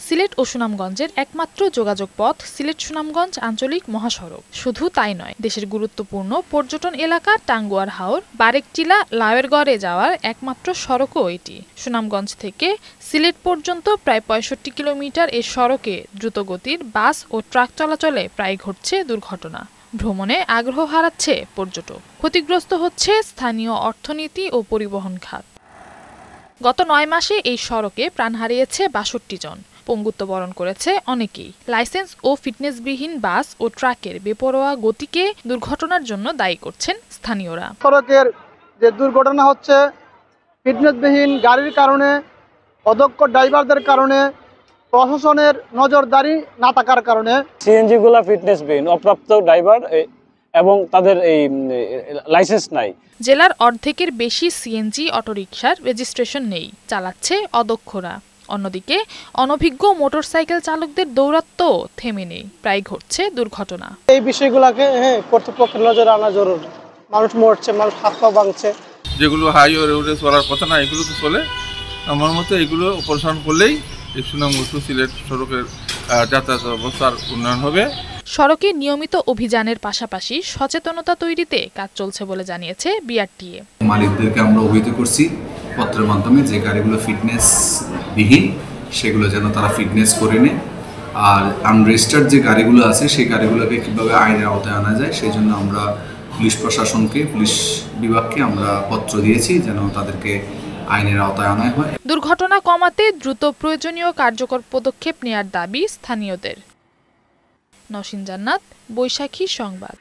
সিলেট ও সুনামগঞ্জের একমাত্র যোগাযোগ পথ সিলেট সুনামগঞ্জ আঞ্চলিক মহাসড়ক। শুধু তাই নয়, দেশের গুরুত্বপূর্ণ পর্যটন এলাকা টাঙ্গুয়ার হাওর, বারেকটিলা, লাওয়েরগড়ে যাওয়ার একমাত্র সড়কও এটি। সুনামগঞ্জ থেকে সিলেট পর্যন্ত প্রায় ৬৫ কিলোমিটার এ সড়কে দ্রুতগতির বাস ও ট্রাক চলাচলে প্রায় ঘটছে দুর্ঘটনা। ভ্রমণে আগ্রহ হারাচ্ছে পর্যটক। ক্ষতিগ্রস্ত হচ্ছে স্থানীয় অর্থনীতি ও পরিবহন খাত। গত ৯ মাসে এই সড়কে প্রাণ হারিয়েছে ৬২ জন। পঙ্গুত্ব বরণ করেছে অনেকেই। লাইসেন্স ও ফিটনেসবিহীন বাস ও ট্রাকের বেপরোয়া গতিকে দুর্ঘটনার জন্য দায়ী করছেন স্থানীয়রা। সড়কের যে দুর্ঘটনা হচ্ছে ফিটনেসবিহীন গাড়ির কারণে, অদক্ষ ড্রাইভারদের কারণে, প্রশাসনের নজরদারি না থাকার কারণে। সিএনজি গুলা ফিটনেসবিহীন, অপ্রাপ্ত ড্রাইভার এবং তাদের এই লাইসেন্স নাই। জেলার অর্ধেকের বেশি সিএনজি অটোরিকশার রেজিস্ট্রেশন নেই, চালাচ্ছে অদক্ষরা। অন্যদিকে অনভিজ্ঞ মোটরসাইকেল চালকদের দৌরাত্ম্য থেমে নেই, প্রায় ঘটছে দুর্ঘটনা। এই বিষয়গুলোকে কর্তৃপক্ষের নজরে আনা জরুরি। মানুষ মরছে, মানুষ হাত পা ভাঙছে। যেগুলো হাইওয়ে রোডে চলার কথা না, এগুলো তো চলে। আমার মতে এগুলো অপারেশন করলেই এই সুনামগঞ্জ সিলেট সড়কের যাতায়াত ব্যবস্থার উন্নয়ন হবে। সড়কে নিয়মিত অভিযানের পাশাপাশি সচেতনতা তৈরিতে কাজ চলছে বলে জানিয়েছে বিআরটিএ। মালিকদেরকে আমরা অবহিত করছি পত্রের মাধ্যমে যে গাড়িগুলো ফিটনেসবিহীন সেগুলো যেন তারা ফিটনেস করে নেয়। আর আনরেজিস্টার্ড যে গাড়িগুলো আছে সেই গাড়িগুলোকে কীভাবে আইনের আওতায় আনা যায় সেই জন্য আমরা পুলিশ প্রশাসনকে, পুলিশ বিভাগকে আমরা পত্র দিয়েছি যেন তাদেরকে আইনের আওতায় আনা হয়। দুর্ঘটনা কমাতে দ্রুত প্রয়োজনীয় কার্যকর পদক্ষেপ নেয়ার দাবি স্থানীয়দের। নওশীন জান্নাত, বৈশাখী সংবাদ।